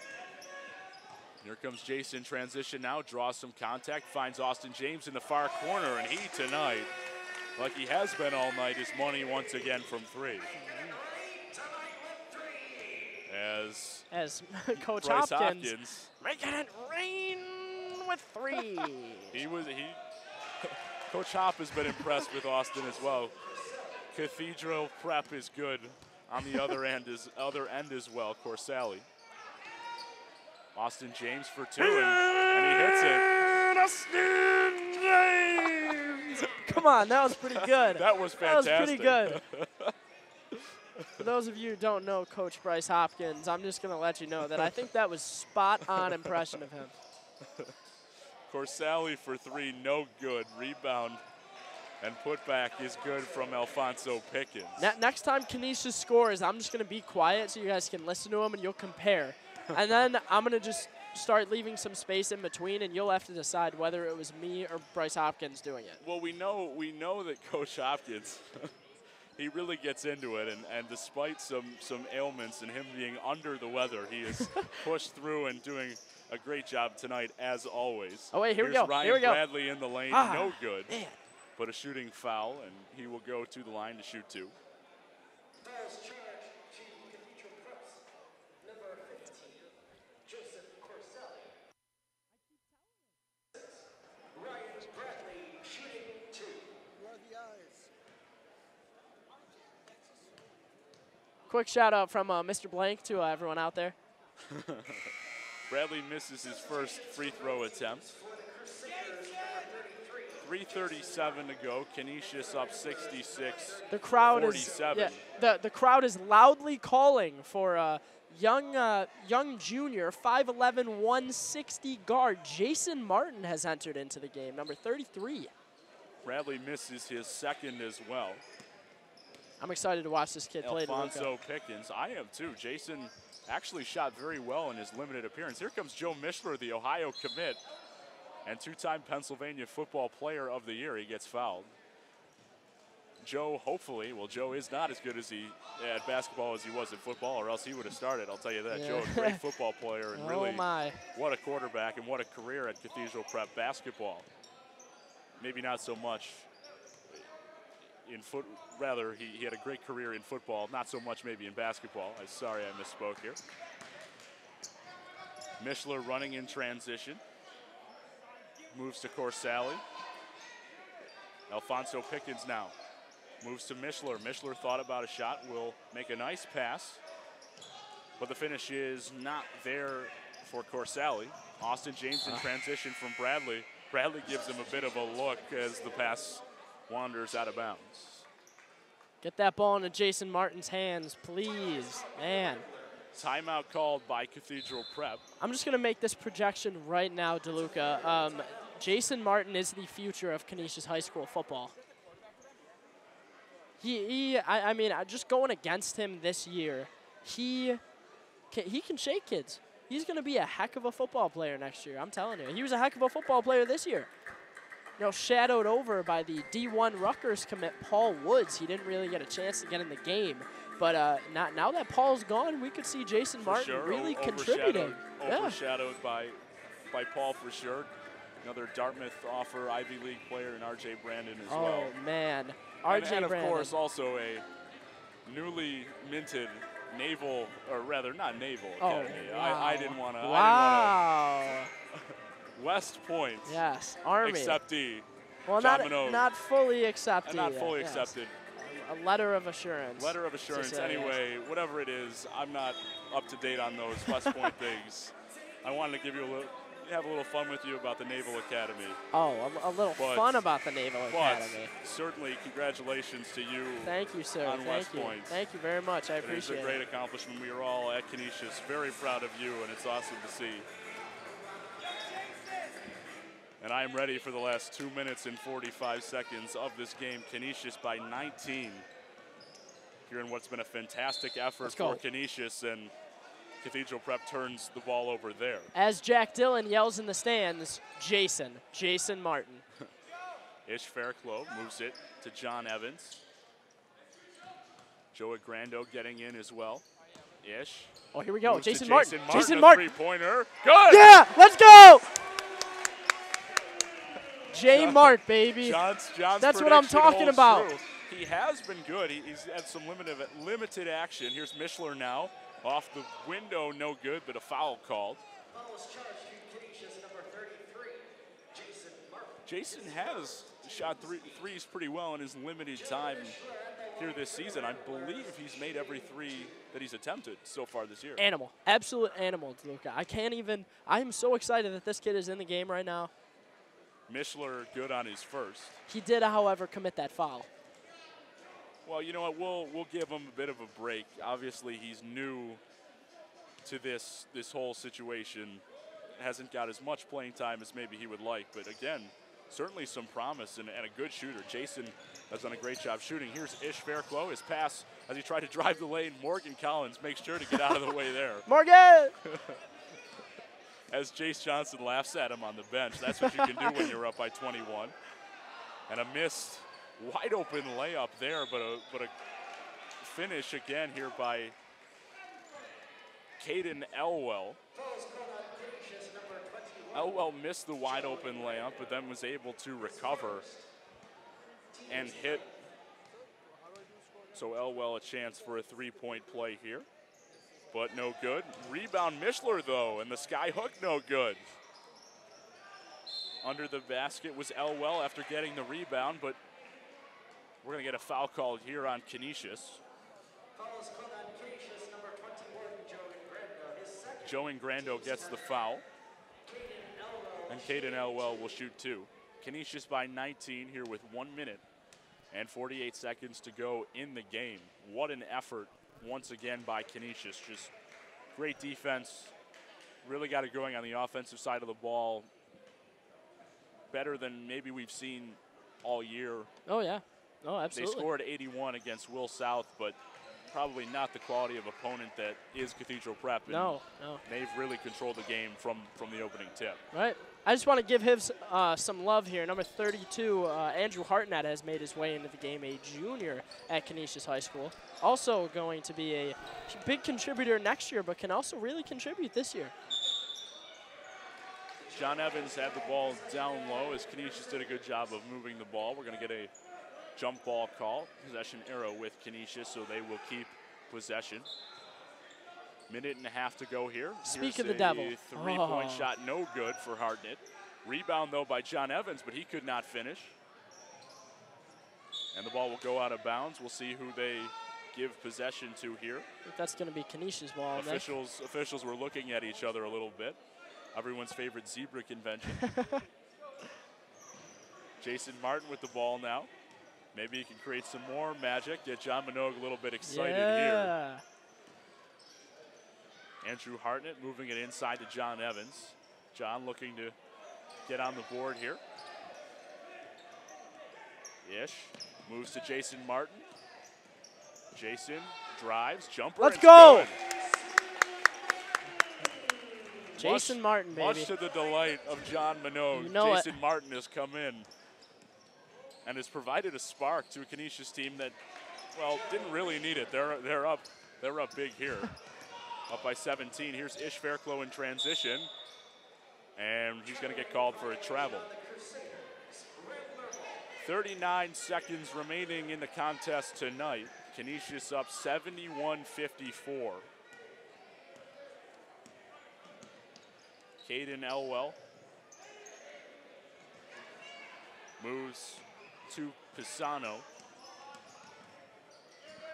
Here comes Jason, transition now, draws some contact, finds Austin James in the far corner, and he tonight, like he has been all night, is money once again from three. As Coach Bryce Hopkins making it rain with three. Coach Hop has been impressed with Austin as well. Cathedral Prep is good on the other end as well. Corsali. Austin James for two, and he hits it. Austin James! Come on, that was pretty good. That was fantastic. That was pretty good. For those of you who don't know Coach Bryce Hopkins, I'm just going to let you know that I think that was spot-on impression of him. Corsali for three, no good. Rebound and putback is good from Alfonso Pickens. Next time Canisius scores, I'm just going to be quiet so you guys can listen to him and you'll compare. And then I'm going to just start leaving some space in between, and you'll have to decide whether it was me or Bryce Hopkins doing it. Well, we know that Coach Hopkins, he really gets into it, and despite some ailments and him being under the weather, he has pushed through and doing a great job tonight, as always. Oh, wait, here we go. Ryan here we go. Bradley in the lane, no good. Man. But a shooting foul, and he will go to the line to shoot two. Fouls charged to Cathedral Prep's number 15, Joseph Corsali. Ryan Bradley shooting two. Where are the eyes? Quick shout out from Mr. Blank to everyone out there. Bradley misses his first free throw attempt. 3:37 to go. Canisius up 66. The crowd 47. is the crowd is loudly calling for young junior 5'11", 160 guard Jason Martin has entered into the game, number 33. Bradley misses his second as well. I'm excited to watch this kid play. Alfonso Pickens, I am too. Jason actually shot very well in his limited appearance. Here comes Joe Mishler, the Ohio commit, and two-time Pennsylvania Football Player of the Year. He gets fouled. Joe, hopefully, well, Joe is not as good as at basketball as he was at football, or else he would have started, I'll tell you that. Yeah. Joe, a great football player, and really, what a quarterback and what a career at Cathedral Prep basketball. Maybe not so much he had a great career in football, not so much maybe in basketball. I'm sorry I misspoke here. Mishler running in transition. Moves to Corsali. Alfonso Pickens now moves to Mishler. Mishler thought about a shot, will make a nice pass, but the finish is not there for Corsali. Austin James in transition from Bradley. Bradley gives him a bit of a look as the pass wanders out of bounds. Get that ball into Jason Martin's hands, please. Man. Timeout called by Cathedral Prep. I'm just going to make this projection right now, DeLuca. Jason Martin is the future of Canisius High School football. I mean, just going against him this year, he can shake kids. He's going to be a heck of a football player next year, I'm telling you. He was a heck of a football player this year. You know, shadowed over by the D1 Rutgers commit Paul Woods. He didn't really get a chance to get in the game. But now that Paul's gone, we could see Jason Martin really contributing. Overshadowed by Paul for sure. Another Dartmouth offer, Ivy League player, and R.J. Brandon as well. Oh, man. R.J. And Brandon. of course, also a newly minted Naval, or rather, not Naval Academy. Wow. I didn't want to. Wow. West Point. Yes, Army. Acceptee. Well, not fully accepted. Not fully accepted. A letter of assurance. Letter of assurance. Anyway, whatever it is, I'm not up to date on those West Point things. I wanted to have a little fun with you about the Naval Academy. Oh, a little fun about the Naval Academy. Certainly, congratulations to you. Thank you, sir. On West Point. Thank you very much. I appreciate it. It's a great accomplishment. We are all at Canisius very proud of you, and it's awesome to see. And I am ready for the last 2 minutes and 45 seconds of this game. Canisius by 19. Here in what's been a fantastic effort for Canisius, and Cathedral Prep turns the ball over there. As Jack Dillon yells in the stands, Jason Martin. Ish Fairclough moves it to John Evans. Joe Grando getting in as well. Ish. Oh, here we go. Jason Martin. Jason Martin. Three-pointer. Good. Yeah, let's go. Mart, baby. That's what I'm talking about. True. He has been good. He's had some limited action. Here's Mishler now. Off the window, no good, but a foul called. Foul is charged to Canisius number 33, Jason Martin. Jason has shot threes pretty well in his limited time here this season. I believe he's made every three that he's attempted so far this year. Animal. Absolute animal, Luca. I'm so excited that this kid is in the game right now. Mishler good on his first. He did, however, commit that foul. Well, you know what? We'll give him a bit of a break. Obviously, he's new to this whole situation. Hasn't got as much playing time as maybe he would like. But again, certainly some promise and a good shooter. Jason has done a great job shooting. Here's Ish Fairclough. His pass as he tried to drive the lane. Morgan Collins makes sure to get out of the way there. Morgan! As Jace Johnson laughs at him on the bench. That's what you can do when you're up by 21. And a missed wide open layup there, but a finish again here by Caden Elwell. Elwell missed the wide open layup, but then was able to recover and hit. So Elwell a chance for a three-point play here, but no good. Rebound Mishler though, and the sky hook no good. Under the basket was Elwell after getting the rebound, but we're going to get a foul called here on Canisius. Foul is called on Canisius number 21, Joe Grando gets the foul. And Caden Elwell will shoot two. Canisius by 19 here with 1 minute and 48 seconds to go in the game. What an effort once again by Canisius. Just great defense. Really got it going on the offensive side of the ball. Better than maybe we've seen all year. Oh, yeah. Oh, absolutely. They scored 81 against Will South, but probably not the quality of opponent that is Cathedral Prep. And no. They've really controlled the game from the opening tip. Right. I just want to give him some love here. Number 32, Andrew Hartnett has made his way into the game, a junior at Canisius High School. Also going to be a big contributor next year, but can also really contribute this year. John Evans had the ball down low as Canisius did a good job of moving the ball. We're going to get a jump ball call, possession arrow with Canisius, so they will keep possession. Minute and a half to go here. Speak Here's of the devil. Three-point shot, no good for Hartnett. Rebound, though, by John Evans, but he could not finish. And the ball will go out of bounds. We'll see who they give possession to here. I think that's going to be Canisius' ball. Officials were looking at each other a little bit. Everyone's favorite zebra convention. Jason Martin with the ball now. Maybe he can create some more magic, get John Minogue a little bit excited here. Andrew Hartnett moving it inside to John Evans. John looking to get on the board here. Ish moves to Jason Martin. Jason drives, jumper. Let's go! Good. Jason Martin, baby. Much to the delight of John Minogue, you know Jason Martin has come in and has provided a spark to a Canisius team that, well, didn't really need it. They're up big here. Up by 17. Here's Ish Fairclough in transition. And he's going to get called for a travel. 39 seconds remaining in the contest tonight. Canisius up 71-54. Caden Elwell moves to Pisano.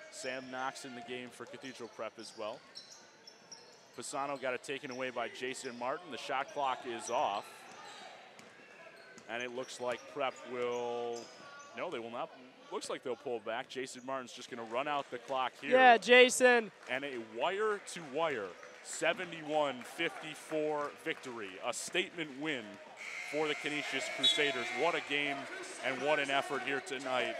Sam Knox in the game for Cathedral Prep as well. Pisano got it taken away by Jason Martin. The shot clock is off. And it looks like Prep will, no, they will not. Looks like they'll pull back. Jason Martin's just going to run out the clock here. Yeah, Jason. And a wire-to-wire 71-54 victory. A statement win for the Canisius Crusaders. What a game and what an effort here tonight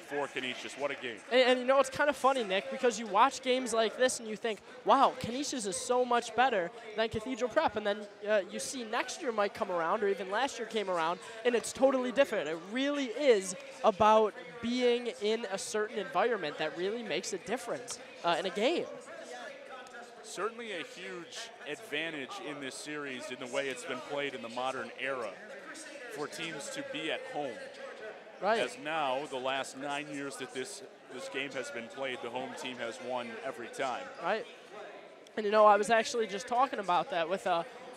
for Canisius. What a game. And you know, it's kind of funny, Nick, because you watch games like this and you think, wow, Canisius is so much better than Cathedral Prep. And then you see next year might come around, or even last year came around, and it's totally different. It really is about being in a certain environment that really makes a difference in a game. Certainly a huge advantage in this series in the way it's been played in the modern era for teams to be at home. Right. As now, the last 9 years that this game has been played, the home team has won every time. Right. And you know, I was actually just talking about that with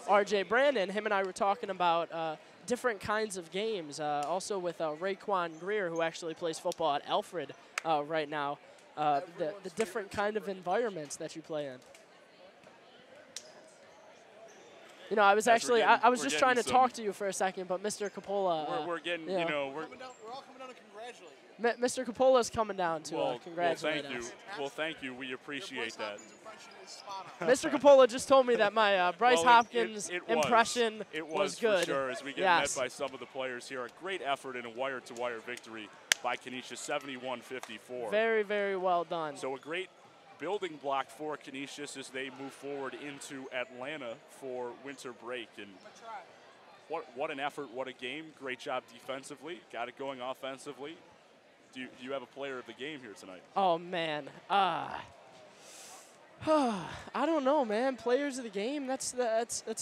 RJ Brandon. Him and I were talking about different kinds of games. Also with Raekwon Greer, who actually plays football at Alfred right now. The different kind of environments that you play in. You know, I was actually, I was just trying to talk to you for a second, but Mr. Coppola. We're getting, you know, we're all coming down to congratulate you. Mr. Coppola's coming down to congratulate us. Well, thank you. We appreciate that. Mr. Coppola just told me that my Bryce Hopkins impression was good. For sure, as we get met by some of the players here. A great effort in a wire-to-wire victory by Canisius, 71-54. Very, very well done. So a great building block for Canisius as they move forward into Atlanta for winter break. And what an effort, what a game. Great job defensively. Got it going offensively. Do you have a player of the game here tonight? Oh, man. I don't know, man. Players of the game, that's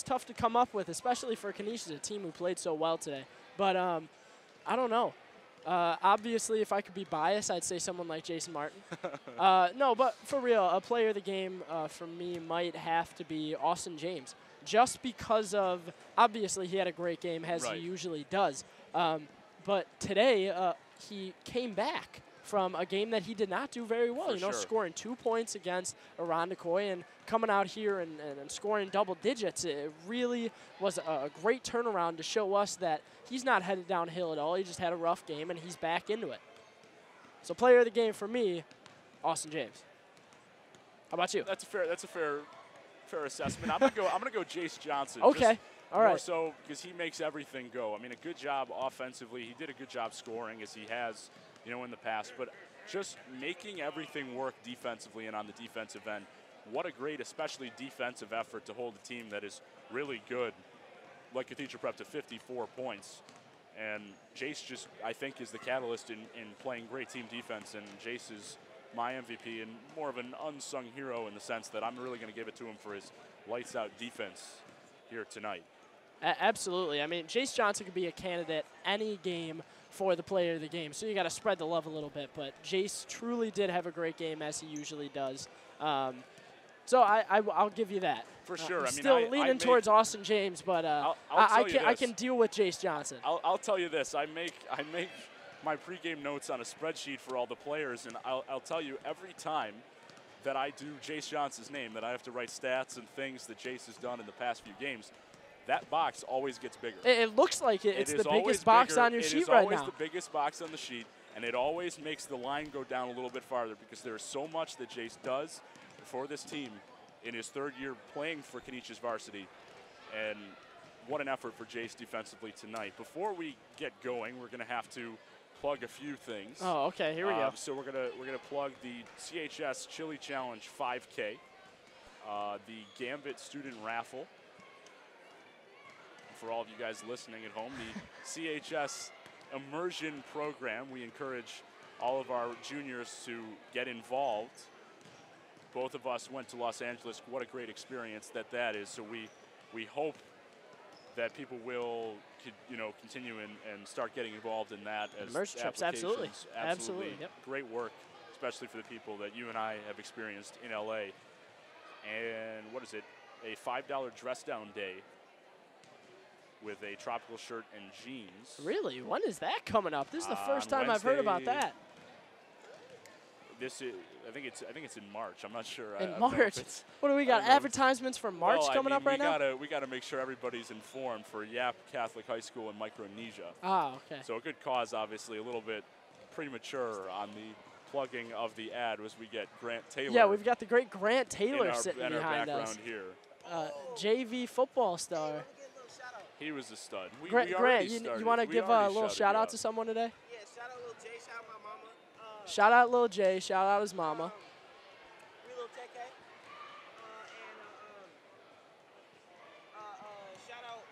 tough to come up with, especially for Canisius, a team who played so well today. But I don't know. Obviously, if I could be biased, I'd say someone like Jason Martin. No, but for real, a player of the game for me might have to be Austin James. Just because of, obviously, he had a great game, as he usually does. But today, he came back from a game that he did not do very well. Scoring 2 points against Irondequoit and coming out here and scoring double digits. It really was a great turnaround to show us that he's not headed downhill at all. He just had a rough game, and he's back into it. So player of the game for me, Austin James. How about you? That's a fair assessment. I'm gonna go Jace Johnson. Okay. All right. More so because he makes everything go. I mean, a good job offensively. He did a good job scoring, as he has, in the past. But just making everything work defensively and on the defensive end. What a great, especially defensive effort to hold a team that is really good, like Cathedral Prep, to 54 points. And Jace just, I think, is the catalyst in playing great team defense. And Jace is my MVP and more of an unsung hero in the sense that I'm really going to give it to him for his lights-out defense here tonight. Absolutely. I mean, Jace Johnson could be a candidate any game for the player of the game, so you got to spread the love a little bit. But Jace truly did have a great game, as he usually does. So I'll give you that. For sure. I'm I mean, still leaning towards Austin James, but I can deal with Jace Johnson. I'll tell you this. I make my pregame notes on a spreadsheet for all the players, and I'll tell you every time that I do Jace Johnson's name, that I have to write stats and things that Jace has done in the past few games, that box always gets bigger. It looks like it. It's the biggest box on your sheet right now. It is always the biggest box on the sheet, and it always makes the line go down a little bit farther because there is so much that Jace does for this team in his third year playing for Canisius Varsity. And what an effort for Jace defensively tonight. Before we get going, we're going to have to plug a few things. Oh, okay, here we go. So we're gonna plug the CHS Chili Challenge 5K, the Gambit Student Raffle. For all of you guys listening at home, the CHS Immersion Program. We encourage all of our juniors to get involved. Both of us went to Los Angeles. What a great experience that is. So we hope that people will, continue and start getting involved in that as immersion trips. Absolutely. Yep. Great work, especially for the people that you and I have experienced in LA. And what is it? A $5 dress down day with a tropical shirt and jeans. Really? When is that coming up? This is the first time I've heard about that. This is, I think it's in March. I'm not sure. In March? What do we got? Advertisements for March coming up right now? We got to make sure everybody's informed for Yap Catholic High School in Micronesia. Ah, okay. So a good cause, obviously, a little bit premature on the plugging of the ad as we get Grant Taylor. Yeah, we've got the great Grant Taylor sitting in behind our us. background here. JV football star. He was a stud. Grant, you want to give a little shout out to someone today? Yeah, shout out Lil J, shout out my mama. Shout out Lil J, shout out his mama. We Lil JK. Shout out,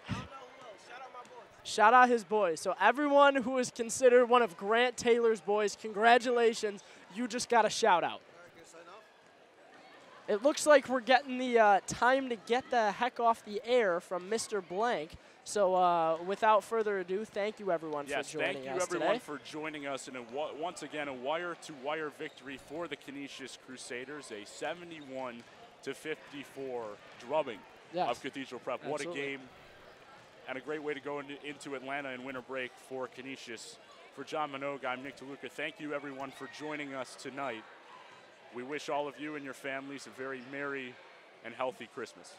I don't know who else. Shout out my boys. Shout out his boys. So everyone who is considered one of Grant Taylor's boys, congratulations. You just got a shout out. It looks like we're getting the time to get the heck off the air from Mr. Blank. So without further ado, thank you everyone for joining us today. Yes, thank you everyone for joining us in once again a wire-to-wire victory for the Canisius Crusaders, a 71-54 drubbing of Cathedral Prep. Absolutely. What a game and a great way to go into Atlanta in winter break for Canisius. For John Minogue, I'm Nick DeLuca. Thank you everyone for joining us tonight. We wish all of you and your families a very merry and healthy Christmas.